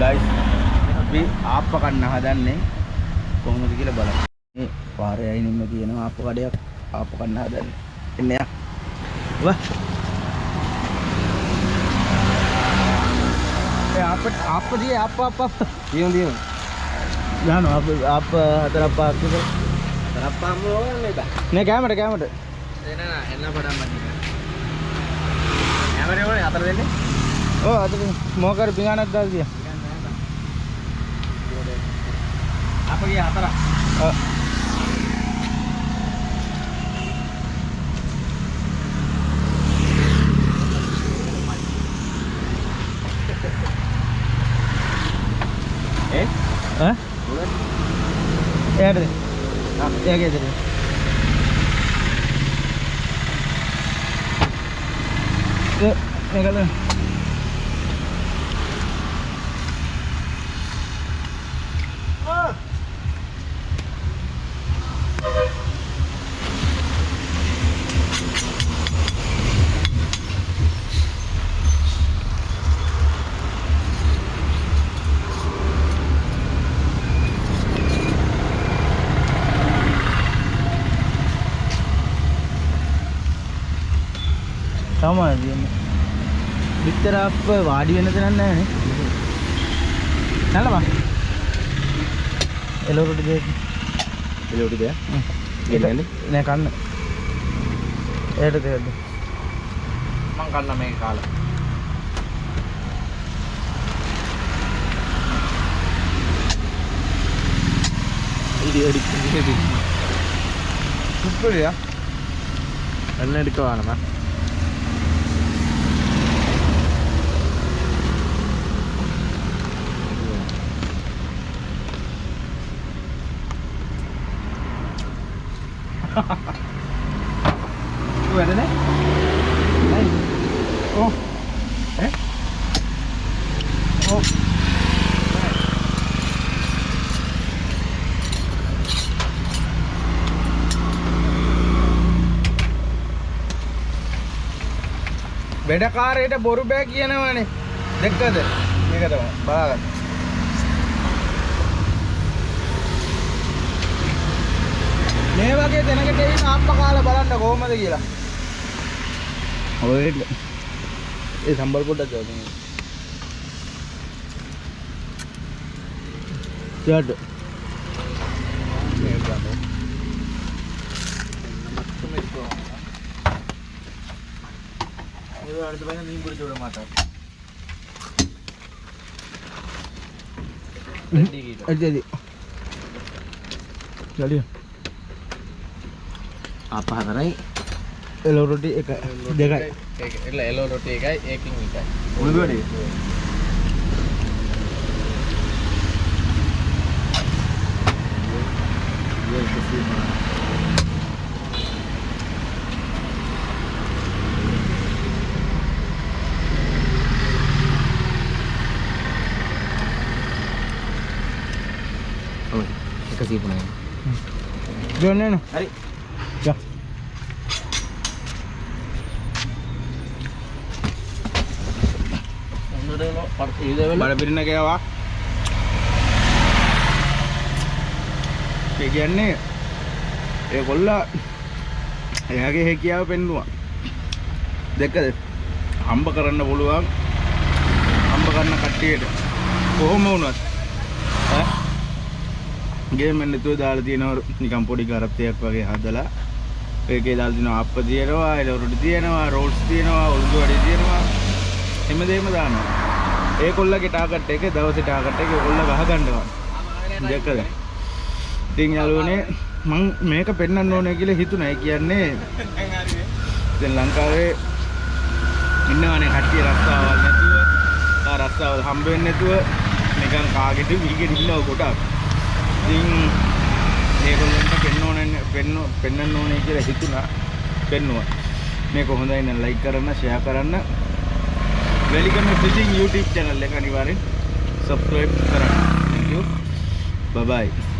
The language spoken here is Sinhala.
guys අපි ආප්ප කන්න හදන්නේ කොහොමද කියලා බලන්න. මේ පාරේ අයිනින්ම තියෙනවා ආප්ප කඩයක් ආප්ප කන්න හදන්නේ. එන්න යා. වා. ඒ ආප්ප දියේ ආප්ප දියුම්. જાনো આપ હતરા પાક કે તરપ્પા મો ને બા ને કેમેરા એના એના પડા મત કેમેરા ઓને අතර දෙන්නේ ඔව් අතර මොකර පිඟානක් දාලා දියා අපගේ අතර ඔව් हाँ यार हाँ क्या क्या चले तो निकल sama dia bitter apa wadi වෙන තැනක් නැහැ නේ නෑ බා එළවලුට දෙන්න එළවලුට දෙන්න ගෙලන්නේ නෑ කන්න එයට දෙන්න මං කන්න මේක කාලා ඉඩි සුප්පරියා අන්න එඩිකවනවා Gue ada nih? Oh, oh, beda කාරේට බොරු බෑ කියනවනේ දෙක්කද මේක තමයි බලන්න මේ වගේ දෙනකට එන ආප්ප කාලා බලන්න කොහොමද කියලා. ඔය ඒ සම්බල් පොඩක් ගන්න. යාඩ. මේ ගන්න. මත්තමෙකෝ. ඒ වලට බෑ නීඹුර චෝර මාතා. එදි. ජලිය. apa හතරයි එළව රොටි එකයි දෙකයි ඒක එළව රොටි එකයි ඒකින් එකයි මොනද වැඩි oh kasih punya jangan hari ya බඩ පිරෙන කෑවා ඒ කියන්නේ ඒගොල්ලා එයාගේ හැකියාව පෙන්නුවා දෙකද හම්බ කරන්න පුළුවන් හම්බ කරන කට්ටියට කොහොම වුණත් ඈ ගේම් එකේ නැතුව දාලා තියෙනවා නිකන් පොඩි කරත්තයක් වගේ හදලා ඒකේ දාලා තියෙනවා අප්ප තියෙනවා එළවලු රොටි තියෙනවා රෝල්ස් තියෙනවා උළුදු වඩේ තියෙනවා හැමදේම දානවා ඒකොල්ලගේ ටාගට් එක දවසේ ටාගට් එක ඒකොල්ල ගහ ගන්නවා දෙකද ඉතින් යාළුවනේ මම මේක පෙන්වන්න ඕනේ කියලා හිතුණා ඒ කියන්නේ දැන් ලංකාවේ ඉන්නවනේ කට්ටිය රස්සාවල් නැතුව ආ රස්සාවල් හම්බ වෙන්නේ නැතුව නිකන් කාගෙද වීගෙද ඉන්නව කොටක් ඉතින් ඒගොල්ලන්ට පෙන්වන්න ඕනේ කියලා හිතුණා පෙන්නුවා මේක හොඳයි නම් ලයික් කරන්න ෂෙයා කරන්න Welcome to Fishing YouTube channel එක අනිවාර්යෙන් subscribe කරන්න. Thank you. Bye bye.